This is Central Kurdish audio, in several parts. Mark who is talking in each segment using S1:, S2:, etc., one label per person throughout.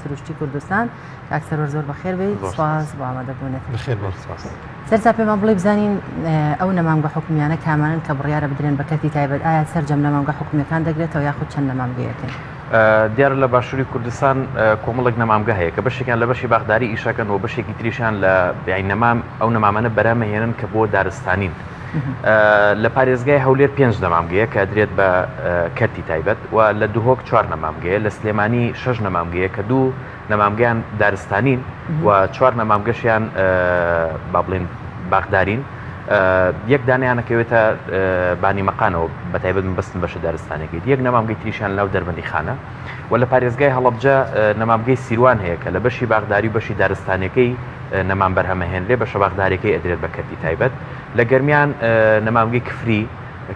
S1: سروشتی کوردستان کاکسەرۆر زۆر بەخێر بێت سپاس بۆ ئامادەبوونێت
S2: بخێر سپاس
S1: سەرجا پێمان بڵێ بزانین ئەو نەمامگە حکومیانە کامانن کە بڕیارە بدرێن بە کەتی تایبەت ئایا سەرجەم نەمامگە حکومیەکان دەگرێتەوە یاخود چەند نەمامگەیەکەن
S3: دیار لە باشووری کوردستان کۆمەڵێک نەمامگە هەیە کە بەشێکیان لە بەشی باغداری ئیشەکەن و بەشێکی تریشان لە نەمام ئەو نەمامانە بەرامەهێنن کە بۆ دارستانین لە پارێزگای هەولێر 5 نەمامگەیە کە دەدرێت بە کەرتی تایبەت و لە دوهۆک 4 نەمامگەیە لە سلێمانی 6 نەمامگەیە کە 2 نەمامگەیان دارستانین و 4 نەمامگەشیان با بڵێن باغدارین یەک دانیانەکەوێتە بانی مەقانەوە بە تایبەت بەستن بەشە دارستانێکی یەک نەمامگەی تریشان لەو دەربەندی خانە و لە پارێزگای هەڵەبجە نەمامگەی سیروان هەیە کە لە بەشی باغداری بەشی دارستانەکەی نەمام بەرهەمەهێن لێ بەشە باغدارێکی ئەدرێت بە کەرتی تایبەت لە گەرمیان نەمامگەی کفری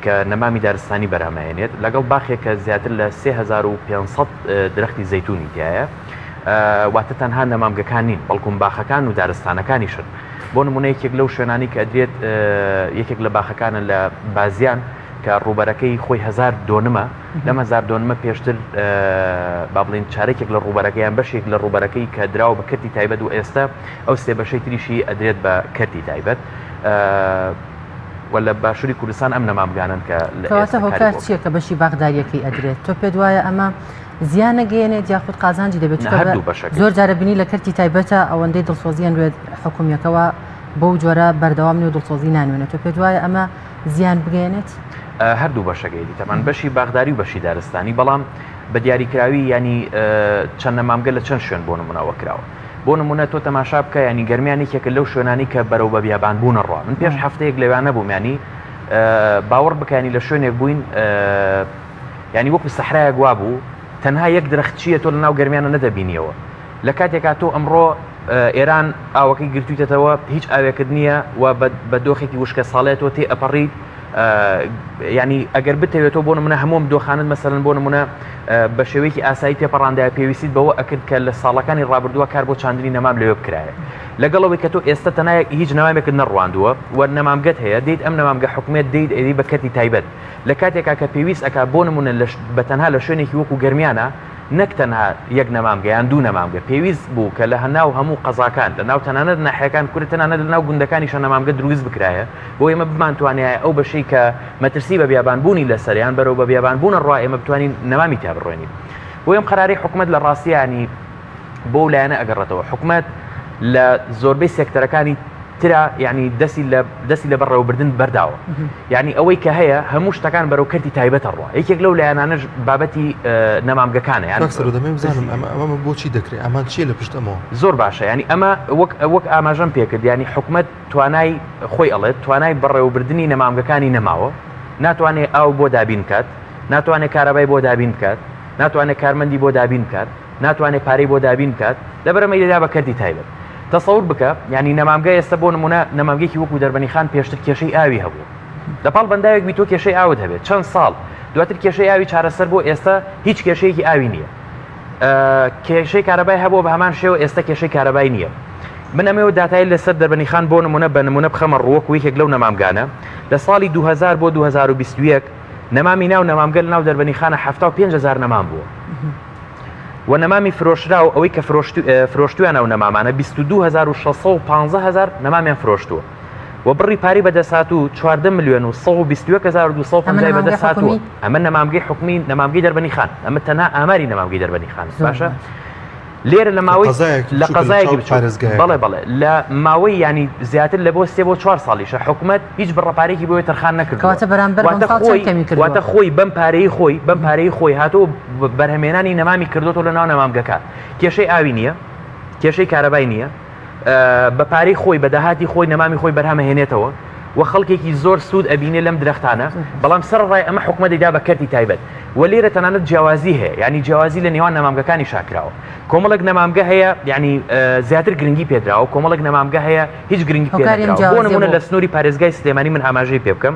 S3: کە نەمامی دارستانی بەرهەمەهێنێت لەگەڵ باخێک کە زیاتر لە 3500 درەختی زەیتونی تایە واتە تەنها نەمامگەکان نین بەڵکوم باخەکان و دارستانەکانیشن بۆ نمونە یەکێک لەو شوێنانی کە ئەدرێت یەکێک لە باخەکانە لە بازیان کە ڕوبەرەکەی خۆی 1000 دۆنمە لەم 1000 دۆنمە پێشتر با بڵێن چارێکێک لە ڕوبەرەکەیان بەشێک لە ڕوبەرەکەی کە دراوە بە کەرتی تایبەت و ئێستا ئەو سێ بەشەی تریشی ئەدرێت بە کەرتی تایبەت ولا باشووری کوردستان ئەم نەمامگانن کە
S1: کەواتە هۆکار چییە کە بەشی باغداریەکەی ئەدرێت تۆ پێت وایە ئەمە زیانە گەێنێت یاخود قازانجی دەبێت زۆر جارە بینی لە کەرتی تایبەتە ئەوەندەی دڵسۆزیان دوێت حکومیەکەەوە بەو جۆرە بەردەوام و دڵسۆزی نانوێنێت تۆ پێت وایە ئەمە زیان بگەێنێت
S3: هەردوو بەشەکەی تەمان بەشی باغداری و بەشی دارستانی بەڵام بە دیاریکراوی ینی چەند نەمامگە لە چەند شوێن بۆ نمونەوە کراوە بۆ نمونە تۆ تەماشا بکە ینی گەرمیانێکێکە لەو شوێنانی کە بەرەو بە بیابان بوونە ڕوا من پێش هەفتەیەک لەوانە بووم ینی باوەڕ بکەنی لە شوێنێک بووین ینی وەکو سەحرایە گوا بوو تەنها یەک درەخت چیە تۆ لە ناو گەرمیانە نەدەبینیەوە لە کاتێکا تۆ ئەمڕۆ ئێران ئاوەکەی گرتوویتەوە هیچ ئاوێکت نییە و بە دۆخێکی وشکە ساڵێتەوە تێ ئەپەڕیت ینی ئەگەر بتەوێتەوە بۆ نمونە هەموم دۆخانت مەسەرن بۆ نمونە بە شێوەیەکی ئاسایی تێپەڕاندای پێویستیت بەوە ئەکرد کە لە ساڵەکانی ڕابردووە کار بۆ چاندنی نەمام لەوێ بکرایە لەگەڵەوەی کە تۆ ئێستا تەنایە هیچ نەمامێکت نەڕواندووە و نەمامگەت هەیە دەیت ئەم نەمامگە حکومێت دەیت ئەدی بە کەرتی تایبەت لە کاتێکا کە پێویست ئەکا بۆ نمونە بە تەنها لە شوێنێکی وەکو گەرمیانە نەک تەنها یەک نەمامگەیان دوو نەمامگە پێویست بوو کە لە هەناو هەموو قەزاکان لە ناو تەنانەت ناحیەکان کورد تەنانەت لە ناو گوندەکانیشە نەمامگە دروست بکرایە بۆ ئێمە بمانتوانایە ئەو بەشەی کە مەترسی بە بیابانبوونی لەسەریان بەرەو بە بیابانبوونە ڕوا ئێمە بتوانین نەمامی تا بڕۆینین بۆ ئەم قەراری حکومەت لە ڕاستیانی بۆ لایەنە ئەگەڕێتەوە حکومەت لە زۆربەی سێکتەرەکانی ترا ینی دەستی لە بەڕێوەبردن بەرداوە ینی ئەوەی کە هەیە هەموو شتەکان بەرەو کەرتی تایبەتە ڕوا یەکێک لەو لایەنانەش بابەتی نەمامگەکانە
S2: دەمێ بزانم ئەمە بۆچی دەکرێت ئەمان چیە لە پشتەمەوە
S3: زۆر باشە ینی ئەمە وەک ئاماژەم پێکرد ینی حکومەت توانای خۆی ئەڵێت توانای بەڕێوەبردننی نەمامگەکانی نەماوە ناتوانێت ئاو بۆ دابین بکات ناتوانێت کارەبای بۆ دابین بکات ناتوانێت کارمەندی بۆ دابین بکات ناتوانێت پارەی بۆ دابین بکات لەبەرەمەی دەدا بە کەرتی تایبەت تەسەور بکە ینی نەمامگە ئێستا بۆ نمونە نەمامگەیەکی وەکو دەربەنی خان پێشتر کێشەی ئاوی هەبوو لەپاڵ بەنداوێک بی تۆ کێشەی ئاوت هەبێت چەند ساڵ دواتر کێشەی ئاوی چارەسەر بۆ ئێستا هیچ کێشەیەکی ئاوی نییە کێشەی کارەبای هەبوو بە هەمان شێوە ئێستا کێشەی کارەبای نییە من ئەمەوە داتای لەسەر دەربەنی خان بۆ نمونە بە نمونە بخەمە ڕووەک یەکێک لەو نەمامگانە لە ساڵی 2000 بۆ 2021 نەمامی ناو نەمامگە لە ناو دەربەنی خانە 75000 نەمام بووە و نەمامی فرۆشرا و ئەوەی کە فرۆشتویان ئەو نەمامانە 22615 نەمامیان فرۆشتووە و بڕی پاری بەدەساتوو 14 ملیۆن و 122250 بەدەساتووە ئەمە نەمامگەی حکومی نەمامگەی دەربەنی خان ئەمە تەنها ئاماری نەمامگەی دەربەنی خان باشە لێرە لە ماوەی لە قەزایەکی بەڵێ لە ماوەی ینی زیاتر لە بۆ 3 بۆ 4 ساڵیشە حکومەت هیچ بڕەپارێکی بۆی تەرخان نەکردواتە خۆی بەم پارەی خۆی هاتۆ بەرهەمێنانی نەمامی کردوتەوە لە ناو نەمامگەکان کێشەی ئاوی نییە کێشەی کارەبای نییە بە پارەی خۆی بەداهاتی خۆی نەمامی خۆی بەرهەمەهێنێتەوە و خەڵکێکی زۆر سوود ئەبینێ لەم درەختانە بەڵام سەرڕای ئەمە حکومەت دەیدا بە کەرتی تایبەت و لێرە تەنانەت جیاوازی هەیە ینی جیاوازی لە نێوان نەمامگەکانی شاکراوە کۆمەڵێک نەمامگە هەیە ینی زیاتر گرنگی پێدراوە کۆمەڵێک نەمامگە هەیە هیچ گرنگی پێدراوە بۆ نمونە لە سنووری پارێزگای سلێمانی من ئاماژەی پێ بکەم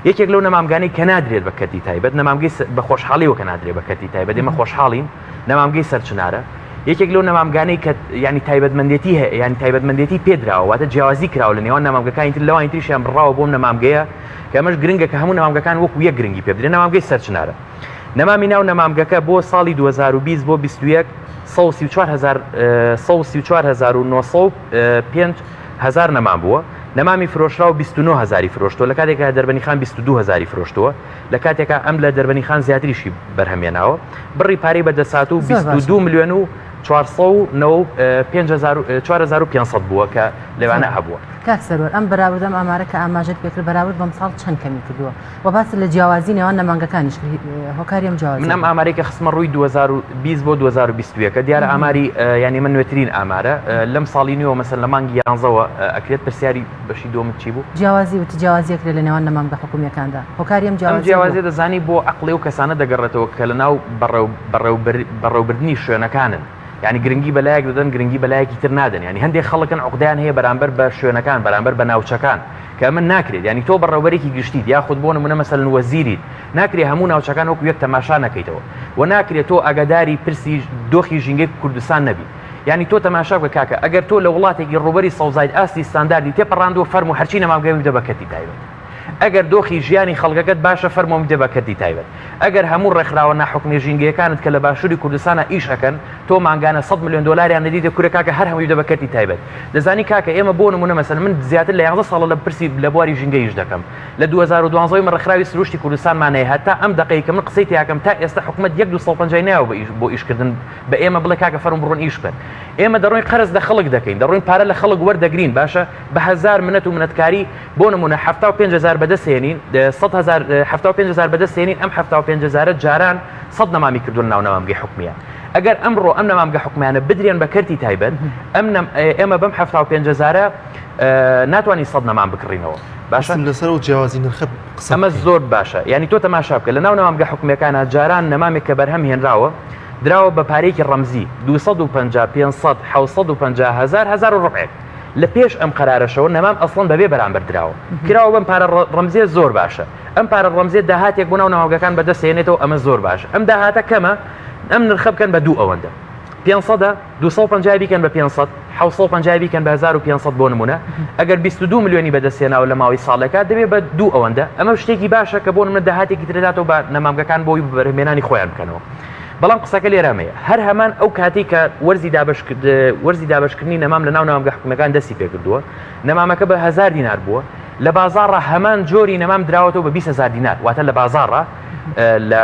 S3: یەکێک لەو نەمامگانەی کە نادرێت بە کەرتی تایبەت نەمامگەی بە خۆشحاڵیەوە کە نادرێت بە کەرتی تایبەت ئێمە خۆشحاڵین نەمامگەی سەرچنارە یەکێک لەو نەمامگانەی کە ینی تایبەتمەندێتی هەیە ینی تایبەتمەندێتی پێدراوە واتە جیاوازی کراوە لە نێوان نەمامگەکانی تر لەوانی تریشیان بڕاوە بۆم نەمامگەیە کە ئەمەش گرنگە کە هەموو نەمامگەکان وەکو یەک گرنگی پێ بدرێن نەمامگەی سەرچنارە نەمامی ناو نەمامگەکە بۆ ساڵی 2020 بۆ 21 134,905 نەمام بووە. نەمامی فرۆشرا و 29,000 فرۆشتەوە لە کاتێکە دەربەنی خان 22,000 فرۆشتەوە لە کاتێکە ئەم لە دەربەنی خان زیاتریشی بەرهەمێناوە. بڕی پارەی بەدەسات و 22 میلیۆن و 4,500 بووە کە لەوانە هەبووە.
S1: کاک سەرۆر ئەم بەراوردەم ئامارە کە ئاماژەت پێکرد بەراورد بەم ساڵ چەند کەمی کردووە و باس لە جیاوازی نێوان نەمانگەکانیش هۆکاریم جیاوازی.
S3: من ئەم ئامارەی کە خستمە ڕووی 2020 بۆ 2021 کە دیارە ئاماری ینی من نوێترین ئامارە لەم ساڵی نوێەوە مەسەن لە مانگی 11ەوە ئەکرێت پرسیاری بەشی دۆمت چی بوو؟
S1: جیاوازی وتی جیاوازیەکرێت لە نێوان نەمانگە حکوومیەکاندا هۆکاریم
S3: جیاوازی دەزانی بۆ عەقڵێ و کەسانە دەگەڕێتەوە کە لە ناو بەڕێوەبردننی شوێنەکانن. يعني گرنگی بەلایەک دەدەن گرنگی بەلایەکی تر نادەن ینی هەندێک خەڵکن عقدەیان هەیە بەرامبەر بە شوێنەکان بەرامبەر بە ناوچەکان کە من ناکرێت ینی تۆ بەڕێوەبەرێکی گشتیت یاخود بۆ نمونە مەسەلەن وەزیریت ناکرێت هەموو ناوچەکان وەکو یەک تەماشا نەکەیتەوە و ناکرێت تۆ ئاگاداری پرسی دۆخی ژینگەی کوردستان نەبی. ینی تۆ تەماشا بکە کاکە ئەگەر تۆ لە وڵاتێکی ڕوبەری سەوزایت ئاستی ستانداردی تێپەڕاندوە فەرمو و هەرچی نەمامگەی بدە بەکەتی تایبەت. ئەگەر دۆخی ژیانی خەڵکەکەت باشە فەرمۆ بدە بەکەتی تایبەت. ئەگەر هەموو ڕێکخراوە ناحوکمی ژینگەکانت کە لە باشووری کوردستانە ئیش ئەکەن تۆ مانگانە 100 میلیۆن دۆلاریان نەدیدە کورە کاکە هەر هەمووی بدە بەکەتی تایبەت. دەزانی کاکە ئێمە بۆ نمونە مەسەن من زیاتر لە 11 ساڵە لە پرسی لە بواری ژینگەیش دەکەم. لە 2012 من ڕێکخراوی سروشتی کوردستانمانەیە هەتا ئەم دقەیە کە من قسەی تیاکەم تا ئێستا حکومەت 1,250 نایەوە بۆ ئیشکردن بە ئێمە بڵێ کاکە فەرم بڕۆن ئیش بن. ئێمە دەڕۆین قەرز لە خەڵک دەکەین دەڕۆین پارە لە خەڵک وەردەگرین باشە بە 1000 منەت و منەتکاری بۆ نمونە 75,000 بەدەستێنین 75,000 بەدەستێنین ئەم 75,000 جاران 100 نەمامی کردوون ناو نەمامگەی حکومیە. ئەگەر ئەمڕۆ ئەم نەمامگە حکومیانە بدرێن بە کەرتی تایبەت ئێمە بەم 75,000 ناتوانین 100 نەمام بکڕینەوە.
S2: باشە لەسەر و جیاوازی نرخ
S3: ئەمە زۆر باشە ینی تۆ تەماشا بکە لە ناو نەمامگە حکومیەکانە جاران نەمامێک کە بەرهەم هێنراوە دراوە بە پارێکی ڕەمزی 250 500 750,000 1,000 لە پێش ئەم قەرارەشەوە نەمام ئەسڵەن بەبێ بەرامبەر دراوە کراوە بەم پارە ڕەمزیە زۆر باشە. ئەم پارە ڕەمزیە داهاتێک بۆ ناو نەمامگەکان بەدەستێنێتەوە ئەمە زۆر باشە. ئەم داهاتە کەمە ئەم نرخە بکەن بە دوو ئەوەندە 500 250 بیکەن بە 500 750 بیکەن بە 1500 بۆ نمونە ئەگەر 22 میلیۆنی بەدەستێناوە لە ماوەی ساڵێکە دەبێت بە دوو ئەوەندە ئەمە شتێکی باشە کە بۆ نمونە داهاتێکی ترێداتەوە بە نەمامگەکان بۆی بەرهەمێنانی خۆیان بکەنەوە. بەڵام قسەکە لێرەمەیە هەر هەمان ئەو کاتی کە وەرزی دابشکردنی نەمام لە ناو نەمامگە حکومیەکان دەستی پێکردووە نەمامەکە بە 1000 دینار بووە لە بازاڕە هەمان جۆری نەمام دراوەتەوە بە 20,000 دینار واتە لە بازاڕە لە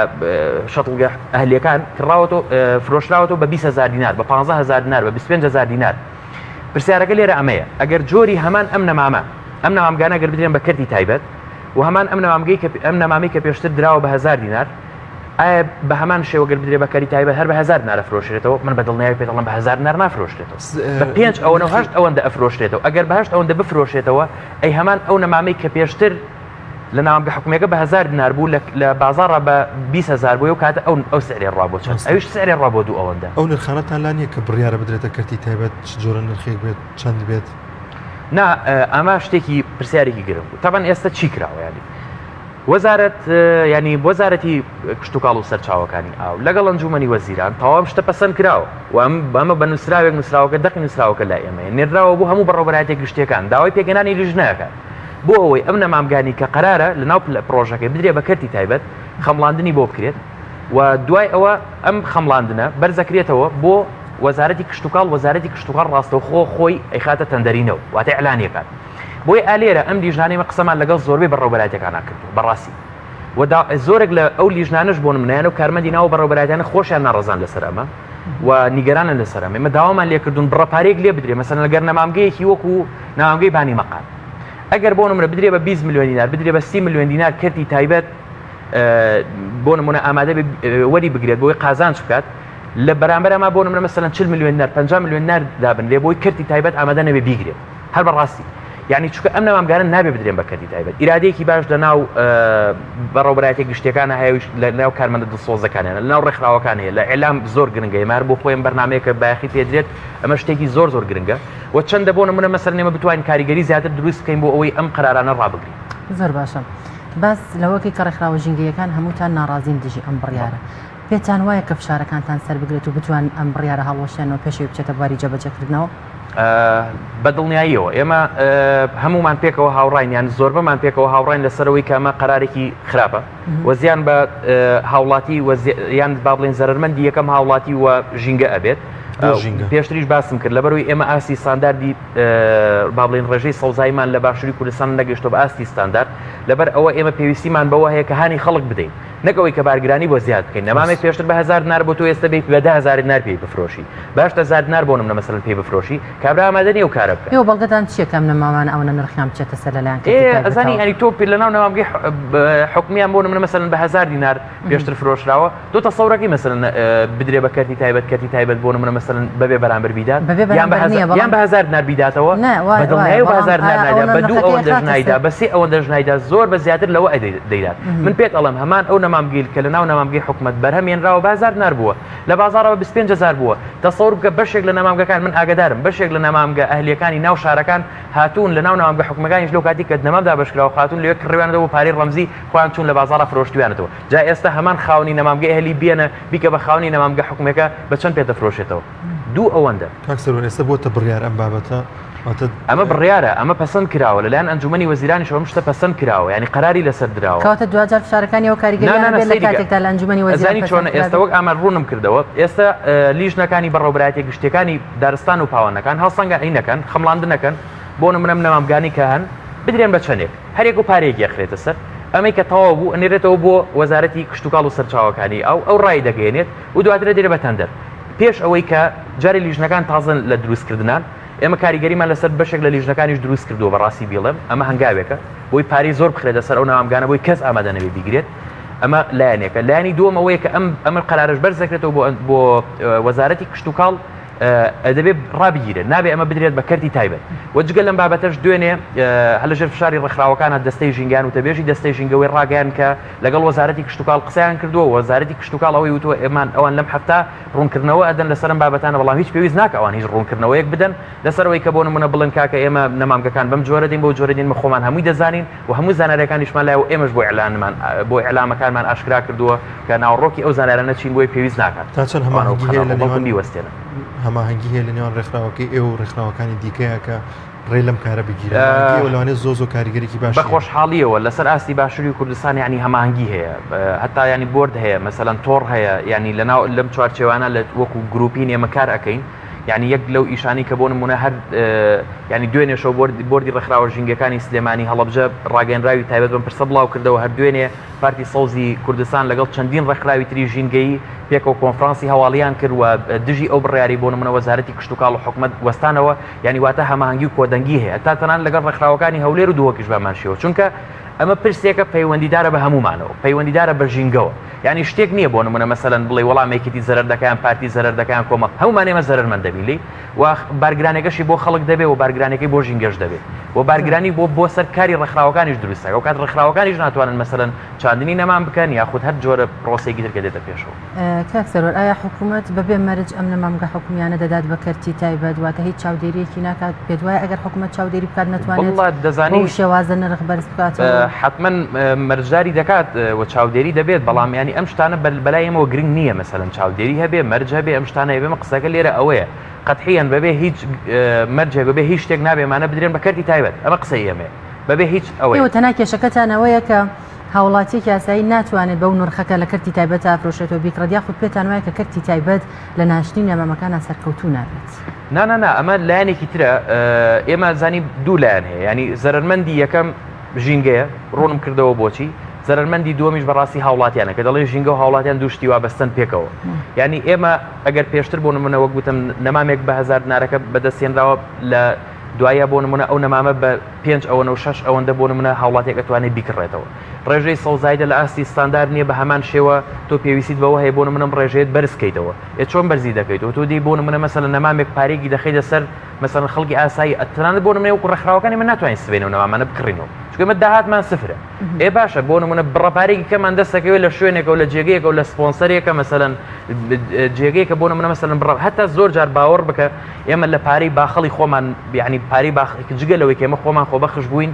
S3: شەتڵگە ئەهلیەکان کڕاوەتەوە فرۆشراوەتەوە بە 20,000 دینار بە 15,000 دینار بە 25,000 دینار. پرسیارەکە لێرە ئەمەیە ئەگەر جۆری هەمان ئەم نەمامگانە گەر بدرێن بە کەرتی تایبەت و هەمان ئەم نەمامی کە پێشتر دراوە بە 1000 دینار ئایا بە هەمان شێوەگەر بدرێ بە کەری تایبەت هەر بە 1000 دینار ئەفرۆشرێتەوە من بەدڵنیاوی پێدەڵم بە 1000 دینار نافرۆشرێتەوە بە 5 ئەوەنە 8 ئەوەندە ئەفرۆشرێتەوە ئەگەر بە 8 ئەوەندە بفرۆشێتەوە ئەی هەمان ئەو نەمامی کە پێشتر لە ناوامگە حکومیەکە بە 1000 دینار بوو لە بازاڕە بە 20,000 بووە و کاتە ئەو سعرێ ڕابۆ چەند ئەویش سعرێ ڕابۆ دوو ئەوەندە.
S2: ئەو نرخانەتان لا نییە کە بڕیارە بدرێتە کەرتی تایبەت چ جۆرە نرخێک بێت چەند بێت؟
S3: نا ئەمە شتێکی پرسیارێکی گرنگ بوو تەبەن ئێستا چی کراوە ینی وەزارەت ینی وەزارەتی کشتتوکاڵ و سەرچاوەکانی ئاو لەگەڵ ئەنجومەنی وەزیران تەواو شتە پەسەند کراوە و ئەمە بە نووسراوێک نووسراوەکە دەقی نووسراوەکە لای ئێمە نێراوە بوو هەموو بەڕێوەبەرایەتێک گشتیەکان داوای پێگەنانی لیژنەکە بۆ ئەوەی ئەم نەمامگانی کە قەرارە لە ناو پرۆژەکەی بدرێ بە کەرتی تایبەت خەمڵاندنی بۆ بکرێت و دوای ئەوە ئەم خەمڵاندنە بەرزەکرێتەوە بۆ وەزارەتی کشتتوکاڵ وەزارەتی کشتتوکاڵ ڕاستەوخۆ خۆی ئەیخاتە تەندەرینەوە واتە ئەعلانیەکان بۆی ئالێرە ئەم لیژنانەی قسەمان لەگەڵ زۆربەی بەڕێوەبەرایەتەکانە کردو بەڕاستی و زۆرێک لە ئەو لیژنانش بۆ نمونەیانە و کارمەندی ناو بەڕێوەبەرایەتانە خۆشیان ناڕەزان لەسەر ئەمە و نیگەرانن لەسەر ئەمە ئێمە داوامان لێکردوون بڕەپارێک لێ بدرێ مەسەن لەگەر نەمامگەیەکی وەکو نەمامگەی بانی مەقام ئەگەر بۆ نمونە بدرێ بە 20 میلیۆن دینار بدرێ بە 30 میلیۆن دینار کەرتی تایبەت بۆ نمونە ئامادە وەری بگرێت بۆی قازانج بکات لە بەرامبەر ئەمە بۆ نمونە مەسەلەن 40 میلیۆن دینار 50 میلیۆن دینار دابن لێ بۆی کەرتی تایبەت ئامادە نەبێ بیگرێت هەر بەڕاستی یعنی چونکە ئەم نەمامگانە نابێ بدرێن بە کەرتی تایبەت ئیرادەیەکی باش لە ناو بەڕێوەبەرایەتێک گشتیەکانە هەیە لە ناو کارمەندە دڵسۆزەکانیانە لە ناو ڕێکخراوەکان هەیە لە ئێلام زۆر گرنگە مار بۆ خۆیان بەرنامەیەکە بایەخی پێدرێت ئەمە شتێکی زۆر گرنگە و چەندە بۆ نمونە مەسەلەن ئێمە بتوانین کاریگەری زیاتر دروست بکەین بۆ ئەوەی ئەم قەرارانە ڕابگرین.
S1: زۆر باشە باس لەوەکی کە ڕێکخراوە ژینگەیەکان هەمووتان ناڕازین دژی ئەم بڕیارە پێتان وایە کە فشارەکانتان سەر بگرێت و بتوان ئەم بڕیارە هەڵۆشێنەوە پێشەوەی بچێتە بواری جێبەجێکردنەوە؟
S3: بەدڵنیاییەوە ئێمە هەمومان پێکەوە هاوڕاین یان زۆربەمان پێکەوە هاوڕاین لەسەرەوەی کە ئەمە قەرارێکی خراپە وەزیان بە هاوڵاتی یان با بڵێن زەرمەندی یەکەم هاوڵاتی وە ژینگە ئەبێت. پێشتریش باسم کرد لەبەروی ئێمە ئاستی ستانداردی با بڵێن ڕێژەی سەوزایمان لە باشووری کوردستان نەگەشتۆ بە ئاستی ستاندارد لەبەر ئەوە ئێمە پێویستیمان بەوە هەیە کە هانی خەڵک بدەین نەکەوەی کە بارگرانی بۆ زیاد بکەین نەمامێک پێشتر بە 1000 دینار بۆ تۆ ئێستا بێت بە 10,000 دینار پێی بفرۆشی باش 1000 دینار بۆ نمونە مەسەڵەن پێی بفرۆشی کابرا ئامادە نییە و کارە بکە.
S1: ئێوە بەڵگەتان چییە کەم نەمامان ئەوە نرخیان بچێتە سەر لەلایەن
S3: ئەزانی ئەنی تۆ پێ لەناو نەمامگەی حکمیان بۆ نمونە مەسەڵەن بە 1000 دینار پێشتر فرۆشراوە تۆ تەسەوڕەکەی مەسەڵەن بدرێ بە کەرتی تایبەت بۆ نمونە مەسەڵەن بەبێ بەرامبەر بیدات یان بە 1000 دینار بیداتەوە بەدڵنیایی بە 1000 دینار نایدا بە دوو ئەوەندە ژنایدا بە سێ ئەوەندە ژنایدا زۆر بە زیاتر لەوە دەیدات. من پێت ئەڵێم هەمان ئەو نەمامگیل کە لەناو نەمامگەی حکومەت بەرهەمێنراوە 1000 دینار بووە لە بازاڕەوە 25000 بووە. تەسەوڕ بکە بەشێک لە نەمامگەکان من ئاگادارم بەشێک لە نەمامگە ئەهلیەکانی ناو شارەکان هاتوون لە ناو نەمامگە حکومەکانیش لەو کاتی کە نەمامدا بەشکراوە خاتون لەوێ کڕیوانەوە پارەی ڕەمزی خۆیان چوون لە بازاڕە فرۆشتویانەوە. جا ئێستا هەمان خاوەنی نەمامگەی ئەهلی بێنە بیکە بە خاوەنی نەمامگە حکومەکە بە چەند پێدەفرۆشێتەوە. دوو ئەوەندە
S2: کاکسەرۆن ئێستا بۆتە بڕیار ئەم بابەتە
S3: ئەمە بڕیارە ئەمە پەسەند کراوە لەلایەن ئەنجومەنی وەزیرانی شەوە شتە پەسەند کراوە ینی قەراری لەسەر دراوە
S1: کەواتە دوجار فشارەکانی ئەو کاریگەریان بێت لە کاتێکدا لە ئەنجومەنی وەزیرانی
S3: چۆن ئێستا وەک ئەمە ڕوونم کردەوە ئێستا لیژنەکانی بەڕێوەبەرایەتی گشتەکانی دارستان و پاوانەکان هەڵسەنگە عینەکان خەمڵاندنەکەن بۆ نمونە نەمامگانی کە هەن بدرێن بە چەندێک هەرێک و پارێکی یەخرێتە سەر ئەمەی کە تەواو بوو ئەنێرێتەوە بۆ وەزارەتی کشتتوکاڵ و سەرچاوەکانی ئەو ڕای دەگەێنێت و دواترە دێرە بە تەندەر پێش ئەوەی کە جاری لیژنەکان تازن لە دروستکردنان ئێمە کاریگەریمان لەسەر بەشێک لە لیژنەکانیش دروست کردووە بەڕاستی بیڵێم ئەمە هەنگاوێکە بۆی پارەی زۆر بخرێتە سەر ئەو نەمامگانە بۆی کەس ئامادە نەبێ بیگرێت ئەمە لایەنێکە لایانی دووەم ئەوەیە کە ئەمە قەرارەش بەرزەکرێتەوە بۆ وەزارەتی کشتتوکاڵ دەبێت ڕابگیرێت نابێ ئەمە بدرێت بە کەرتی تایبەت وەجگە لەم بابەتەش دوێنێ هەلەژێر فشاری ڕێکخراوەکانە دەستەی ژینگیان و تەبێژی دەستەی ژینگەوەی ڕاگەیان کە لەگەڵ وەزارەتی کشتتوکاڵ قسەیان کردووە وەزارەتی کشتتوکاڵ ئەوەی وتوە ئێمان ئەوان لەم هەفتا ڕوونکردنەوە ئەدەن لەسەرم بابەتانە بەڵام هیچ پێویست ناکە ئەوان هیچ ڕوونکردنەوەیەک بدەن لەسەرەوەی کە بۆ نمونە بڵێن کاکە ئێمە نەمامگەکان بەم جۆرە دین بۆ جۆرە دین خۆمان هەمووی دەزانین و هەموو زانارەکانیشمان لای و ئێمەش بۆ ئیعلامەکانمان ئاشکرا کردووە کە ناوڕۆکی ئەو زانارانە چین بۆی پێویست ناکات
S2: تا چەند هەماهەنگی
S3: وەستێنە
S2: هەماهەنگی هەیە لە نێوان ڕێکخراوەکەی ئێوە و ڕێکخراوەکانی دیکەیە کە ڕێ لەم کارە بگیرێت لەوانێ زۆ کاریگەرێکی باش
S3: بە خۆشحاڵیەوە لەسەر ئاستی باشووری کوردستان ینی هەماهەنگی هەیە هەتا ینی بۆرد هەیە مەسەلەن تۆڕ هەیە ینی لەناو لەم چوارچێوانە لە وەکو گروپین ئێمە کار ئەەکەین یعنی یەک لەو ئیشانی کە بۆ نمونە هەر ینی دوێنێشەوە بۆردی ڕێکخراوە ژینگەکانی سلێمانی هەڵەبجە ڕاگەنراوی تایبەت بم پرسە بڵاو کردەوە هەر دوێنێ پارتی سەوزی کوردستان لەگەڵ چەندین ڕێکخراوی تری ژینگەی پێکەوە کۆنفرانسی هەواڵیان کردووە دژی ئەو بڕیاری بۆ نمونە وەزارەتی کشتتوکاڵ و حکومەت وەستانەوە ینی واتە هەماهەنگی و کۆدەنگی هەیە تا تەنان لەگەڵ ڕێکخراوەکانی هەولێر و دووەکیش بەمانشەوە چونکە ئەمە پرسێکە پەیوەندیدارە بە هەمومانەوە پەیوەندیدارە بە ژینگەوە ینی شتێک نییە بۆ نمونە مەسەلەن بڵێ وەڵامێکیتی زەرەر دەکەیان پارتی زەرەر دەکەیان کۆمە هەمومان ئێمە زەرەرمەند دەبینی و بارگرانێکەشی بۆ خەڵک دەبێت و بارگرانەکەی بۆ ژینگەش دەبێت و بارگرانی بۆ سەر کاری ڕێکخراوەکانیش دروستە و کات ڕێکخراوەکانیش ناتوانن مەسەلەن چاندنی نەمان بکەن یاخود هەر جۆرە پرۆسێکی تر کە دێتە پێشەوە.
S1: کاکسەرۆر ئایا حکوومەت بەبێ مەرج ئەم نەمامگە حکومیانە دەدات بە کەرتی تایبەت واتە هیچ چاودێریەکی ناکات پێت وایە ئەگەر حکوومەت چاودێری بکات ناتوانێت
S3: دەزانی
S1: شێوازە نرخ بەرز بکاتەوە
S3: حتمما مەرجداری دەکات و چاودێری دەبێت بەڵام ینی ئەم شتانە بەلای ئێمەوە گرنگ نییە مەسەلەن چاودێری هەبێ مەرج هەبێ ئەم شتانە هەبێمە قسەکە لێرە ئەوەیە قەتحیان بەبێ هیچ مەرجێ بەبێ هیچ شتێک نابێمانە بدرێن بە کەرتی تایبەت ئەمە قسەی ئێمە بەبێ هیچ ئەوەی
S1: تەنها کێشەکەتانەوەیە کە هاوڵاتیەکی یاسایی ناتوانێت بەو نرخەکە لە کەرتی تایبەت ئافرۆشێتەوە بیکڕێت یاخود پێتان وایە کە کەرتی تایبەت لە ناشتنی نەمامەکانە سەرکەوتوو نابێت.
S3: نا ئەمە لایەنێکی ترە ئێمە زانی دوو لایەن هەیە ینی زەرمەندی یەکەم ژینگەیە ڕوونم کردەوە بۆچی زەرمەندی دووەمیش بەڕاستی هاوڵاتیانە کە دەڵێ ژینگە و هاوڵاتیان دووشتی وا بەستن پێکەوە ینی ئێمە ئەگەر پێشتر بۆ نمونە وەک گوتم نەمامێک بە 1000 دینارەکە بەدەستێنراوە لە دوایە بۆ نمونە ئەو نەمامە بە 5 ئەوەنە و 6 ئەوەندە بۆ نمونە هاوڵاتێک ئەتوانێت بیکڕێتەوە ڕێژەی سەوزایدە لە ئاستی ستاندار نییە بە هەمان شێوە تۆ پێویستیت بەوە هەیە بۆ نمونەم ڕێژێت بەرزکەیتەوە چۆن بەرزی دەکەیتەوە تۆ دی بۆ نمونە مەسەلەن نەمامێک پارێکی دەخەیتە سەر مەسەلەن خەڵکی ئاسایی ئەتوانێت بۆ نمونە وەکو ڕێکخراوەکانی من ناتوانین سبێنەوە نەمامانە بکڕینەوە چونکە داهاتمان سفرە باشە بۆ نمونە بڕەپارێکی کەمان دەستەکەوێت لە شوێنێکەوە لە جێگەیەکە و لە سپۆنسەرێکە مەسەلەن جێگەیەکە بۆ نمونە مەسەلەن بڕە هەتا زۆر جار باوەڕ بکە ئێمە لە پارەی باخەڵی خۆمان یعنی پارەی جگەلەوەی کە ئێمە خۆمان خۆبەخش بووین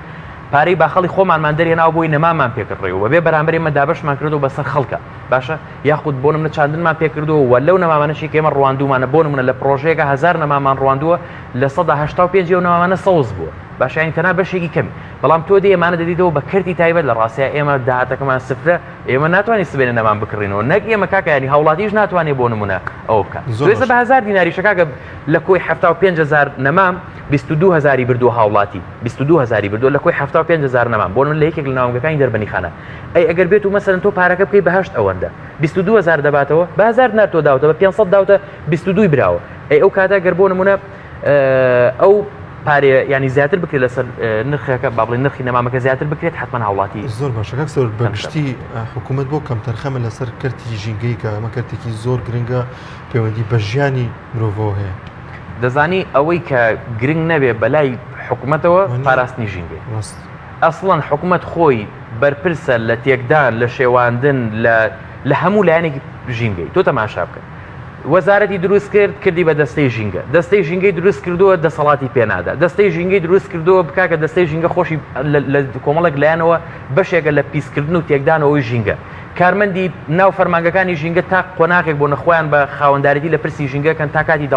S3: پارەی باخەڵی خۆمانمان دەرێناوە بۆی نەمامان پێکڕێەوە بێ بەرامبەر ئێمە دابەشمان کردو بەسەر خەڵکە باشە یاخود بۆ نمونە چاندنمان پێکردووە و لەو نەمامانەشی کە ئێمە ڕواندومانە بۆ نمونە لە پرۆژەیەکە 1000 نەمامان ڕواندووە لە 185 و نەمامانە سەوز بووە باشین تەنها بەشێکی کەمی بەڵام تۆ دێ ئێمانە دەدیتەوە بە کردی تایبەت لە ڕاستیە ئێمە داهاتەکەمان سفرە ئێمە ناتوانین سبێنە نەمان بکڕینەوە نەک ئێمە کاکەیانی هاوڵاتیش ناتوانێت بۆ نمونە ئەوە بکات دوێسە بە 1000 دیناریشە کاکە لە کۆی 75000 نەمام 22000 بردووە هاوڵاتی 22000 بردووە لە کۆی 75000 نەمام بۆ من لە یەکێک لە ناوگەکانی دەربەنی خانە ئەی ئەگەر بێت و مەسەرەن تۆ پارەکە بکەی بەهشت ئەوەندە 22000 دەباتەوە بە 1000 نار تۆ داوتە بە 500 داوتە 22 براوە ئەی ئەو کاتە گەر بۆ نمونە ئەو پارێ ینی زیاتر بکرێت لەسەر نرخەکە با بڵێ نرخی نەمامەکە زیاتر بکرێت حتمما هاوڵاتی
S2: زۆر باشەکە سەر بەگشتی حکوومەت بۆ کەم تەرخەمە لەسەر کەرتی ژینگەی کە ئەمە کەرتێکی زۆر گرنگە پەیوەندی بە ژیانی مرۆڤەوە هەیە
S3: دەزانی ئەوەی کە گرنگ نەبێ بەلای حکوومەتەوە پاراستنی ژینگەی ئەسڵەن حکوومەت خۆی بەرپرسە لە تێکدان لە شێواندن لە هەموو لایەنێکی ژینگەی تۆ تەماشا بکە وەزارەتی دروست کرد کردی بە دەستەی ژینگە دەستەی ژینگەی دروست کردووە دەسەڵاتی پێنادا دەستەی ژینگەی دروست کردووە بکاکە دەستەی ژینگە خۆشی لە کۆمەڵک لایەنەوە بەشێکە لە پیسکردن و تێکدانەوەی ژینگە کارمەندی ناو فەرمانگەکانی ژینگە تا قۆناغێک بۆ نەخۆیان بە خاوەنداریتی لە پرسی ژینگەکەن تا کاتی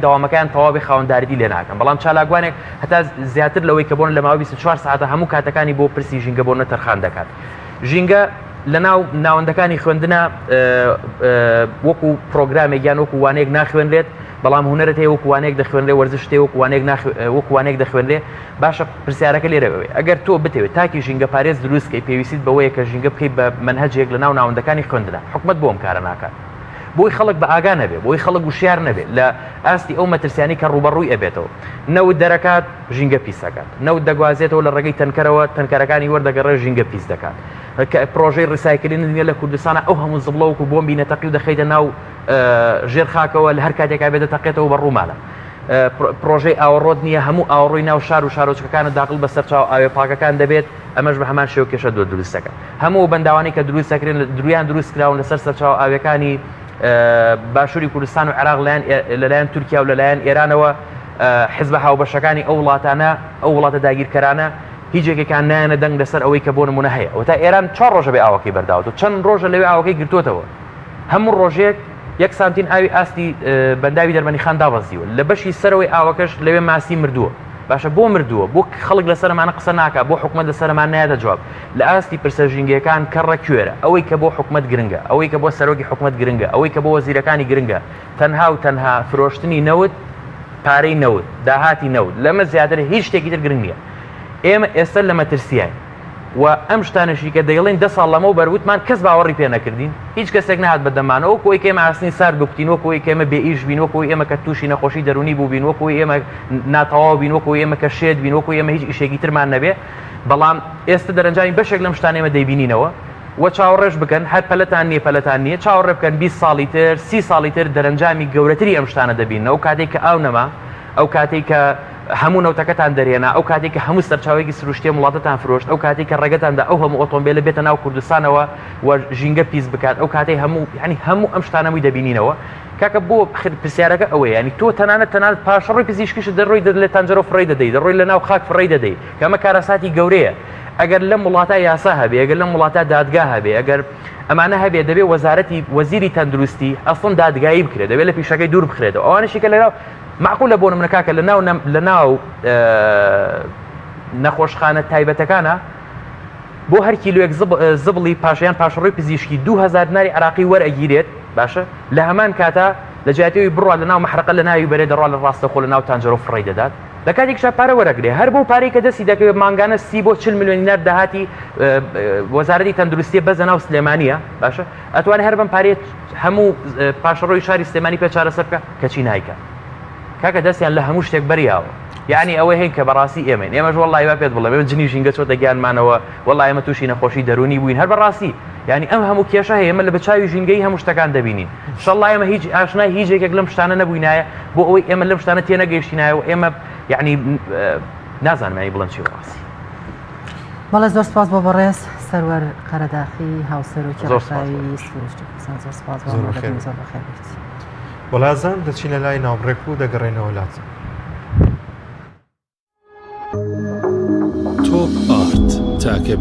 S3: داوامەکەیان تەواوی خاوەنداریتی لێ ناکەن بەڵام چالاکوانێک هەتا زیاتر لەوەی کە بۆن لە ماوەی 24 ساعتە هەموو کاتەکانی بۆ پرسی ژینگە بۆ نەتەرخان دەکات ژینگە لە ناوەندەکانی خوێندنە وەکو پرۆگرامێک یان وەکو وانەیەک ناخوێنرێت بەڵام هوەرت هەیە وەکو وانەیەک دەخوێنرێ وەرزش هەیە وەکو وانەیەک دەخوێنرێ باشە پرسیارەکە لێرەوەی ئەگەر تۆ بتەوێت تاکی ژینگە پارێز دروستکەی پێویستیت بەوەیە کە ژینگە بکەیت بە منهەجێک لە ناوەندەکانی خوێندنە حکومەت بۆم کارە ناکات بۆی خەڵک بە ئاگا نەبێ بۆی خەڵک وشیار نەبێت لە ئاستی ئەو مەترسیانی کە ڕوبەڕووی ئەبێتەوە نەوت دەرەکات ژینگە پیسەکات نەوت دەگوازێتەوە لە ڕێگەی تەنکەرەوە تەنکەرەکانی وەردەگەڕێ ژینگە پیس دەکات پرۆژەی ڕیسایکلین نیە لە کوردستانە ئەو هەموو زبڵەوەکو بۆمبی نەتەقی و دەخەیتە ناو ژێر خاکەوە لە هەر کاتێکا بێتە تەقێتەوە بە ڕوومانە پرۆژەی ئاوەڕۆت نییە هەموو ئاوەڕۆی ناو شار و شارۆچکەکانە داخل بە سەرچاو ئاوێ پاکەکان دەبێت ئەمەش بە هەمان شێوە کێشە دروستەکە هەموو بەنداوانی کە دروست دەکرێن درویان دروست کراون لەسەر سەرچاو ئاوەکانی باشووری کوردستان و عێراق لەلایەن تورکیا و لەلایەن ئێرانەوە حزب هاوبەشەکانی ئەو وڵاتانە ئەو وڵاتە داگیرکەرانە هیچێکێکان نایەنە دەنگ لەسەر ئەوەی کە بۆ نمونە هەیە و تا ئێران 4 ڕۆژە بێ ئاوەکەی بەرداوت چەند ڕۆژە لەوێ ئاوەکەی گرتوتەوە هەموو ڕۆژێک 1 سانتین ئاوی ئاستی بەنداوی دەربەنی خان دابەزیوە لە بەشی سەرەوەی ئاوەکەش لەوێ ماسی مردووە باشە بۆ مردووە بۆ خەڵک لەسەرمانە قسە ناکات بۆ حکومەت لەسەرمان نایەتە جواب لە ئاستی پرسە ژینگەکان کەڕە کوێرە ئەوەی کە بۆ حکومەت گرنگە ئەوەی کە بۆ سەرۆکی حکومەت گرنگە ئەوەی کە بۆ وەزیرەکانی گرنگە تەنها و تەنها فرۆشتنی نەوت پارەی نەوت داهاتی نەوت لەمە زیاتر هیچ شتێکی تر گرنگ نییە ئێمە ئێستا لە مەترسیای و ئەم شتانشی کە دەیڵێن 10 ساڵ لەمە و بەروتمان کەس باوەڕی پێ نەکردین هیچ کەسێک نهات بەدەمانەوە کۆی کێمە ئاسنی سار بکتین وەکۆی کێمە بێ ئیش بین وەکۆی ئێمە کە تووشی نەخۆشی دەرونی بوو بین وەکۆی ئێمە ناتەواو بین وەکۆی ئێمە کە شێت بین وەکۆی ئێمە هیچ ئیشێکی ترمان نەبێ بەڵام ئێستا دەرەنجامی بەشێک لەم شتانە ئێمە دەیبینینەوە و چاوەڕێژ بکەن هەر پەلەتان نییە چاوەڕێ بکەن 20 ساڵی تر 30 ساڵی تر دەرەنجامی گەورەتری ئەم شتانە دەبین ئەو کاتێک کە ئاو نەما ئەو کاتێک کە هەموو نەوتەکەتان دەرێنا ئەو کاتێک کە هەموو سەرچاوێکی سروشتی وڵاتتان فرۆشت ئەو کاتێک کە ڕێگەتاندا ئەو هەموو ئۆتۆمبیلە بێتە ناو کوردستانەوە و ژینگە پیس بکات ئەو کاتەی هەموو ئەم شتانەمووی دەبینینەوە کاکە بۆ پرسیارەکە ئەوەیە ینی تۆ تەنانەت پاشەڕۆی پزیشکیش دەڕۆی لە تەنجەرۆ فڕی دەدەیت دەڕۆی لە ناو خاک فڕی دەدەیت کە ئەمە کارەساتی گەورەیە ئەگەر لەم وڵاتە یاسا هەبێ ئەگەر لەم وڵاتە دادگا هەبێ ئەگەر ئەمانە هەبێ دەبێت وەزیری تەندروستی ئەسڵن دادگایی بکرێت دەبێت لە پیشەکەی دوور بخرێتەوە ئەوانشی کە لەناو معقولە بۆ نمونە کاکە لە ناو نەخۆشخانە تایبەتەکانە بۆ هەر کیلویەک زبڵی پاشیان پاشەڕۆی پزیشکی 2000 دیناری عراقی وەرئەگیرێت باشە لە هەمان کاتە لە جیاتیەوەی بڕوا لە ناو مەحرەقە لە ناوی بەرێ دەڕوا لە ڕاستەخۆ لە ناو تانجەرۆ فڕی دەدات لە کاتێکشا پارە وەرەگرێ هەر بۆ پارەی کە دەستی دەکەوێت مانگانە 30 بۆ 40 میلیۆن دینار داهاتی وەزارەتی تەندروستی بەزە ناو سلێمانیە باشە ئەتوانێت هەر بەم پارێت هەموو پاشەڕۆی شاری سلێمانی پێ چارەسەر بکە کەچی نایکە کاکە دەستیان لە هەموو شتێک بەریاوە یعنی ئەوەی هەین کە بەڕاستی ئێمەش وەڵڵای وا پێت بڵێ جنی ژینگە چۆتە گیانمانەوە وەڵڵای ئێمە تووشی نەخۆشی دەرونی بووین هەر بەڕاستی یعنی ئەم هەموو کێشە هەیە ئێمە لە بەچاوی ژینگەی هەموو شتەکان دەبینین ئینشەڵڵا ئێمە هیچ ئاشنای هیچ یەکێک لەم شتانە نەبووینایە بۆ ئەوەی ئێمە لەم شتانە تێنەگەیشتینایەوە ئێمە یعنی نازانمانی بڵند چی ڕاستی
S1: بەڵێ زۆر سپاس بۆ بەڕێز سەروەر قەرەداخی هاوسەرۆکی ڕێکخراوی سروشتی کوردستان زۆر سپاس بۆ بەخێر بیت
S2: وەڵازان دەچینە لای ناوبڕێک و دەگەڕێنەوە لاتە تۆپ
S4: تاکە